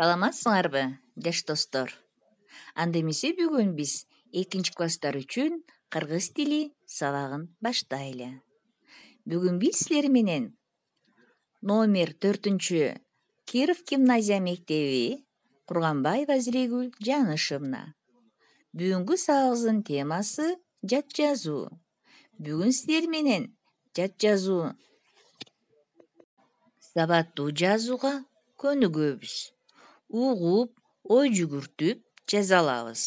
Саламатсыңарбы, жаш достор? Анда эмесе бүгүн биз 2 класстар үчүн кыргыз тили сабагын баштайлы. Бүгүн биз силер менен номер 4 Киров гимназия мектеби Курганбаева Зирегүл Жанышевна. Бүгүнкү сабагыбыздын темасы жат жазуу. Бүгүн силер менен жат жазуу сабаттуу жазууга көнүгөбүз. Угуп, ой жүгүртүп жаза алабыз.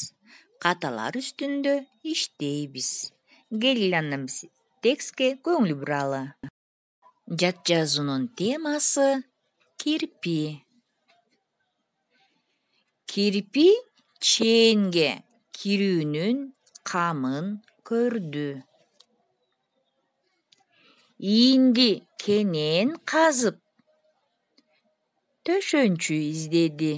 Каталар үстүндө иштейбиз. Келгиле андан биз текстке көңүл буралы. Жат жазуунун темасы кирпи. Кирпи чээнге кирүүнүн камын көрдү. Иинди кенен казып, төшөнчү издеди.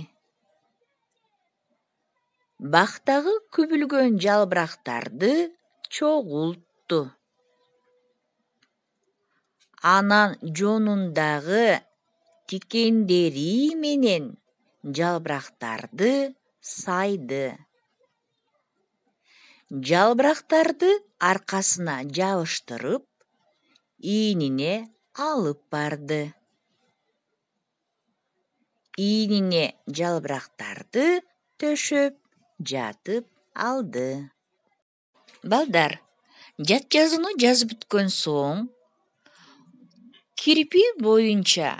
Бактагы күбүлгөн жалбырактарды чогултту. Анан жонундагы тикендери менен жалбырактарды сайды. Жалбырактарды аркасына жабыштырып, ийнине алып барды. Ийнине жалбырактарды төшөп жатып алды. Балдар, жат жазууну жазып бүткөн соң кирпи боюнча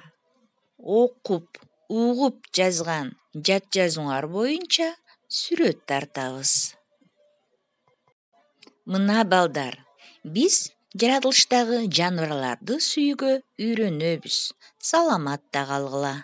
окуп, угуп жазган жат жазууңар боюнча сүрөт тартабыз. Мына балдар, биз жаратылыштагы жаныбарларды сүйүүгө үйрөнөбүз. Саламатта калгыла.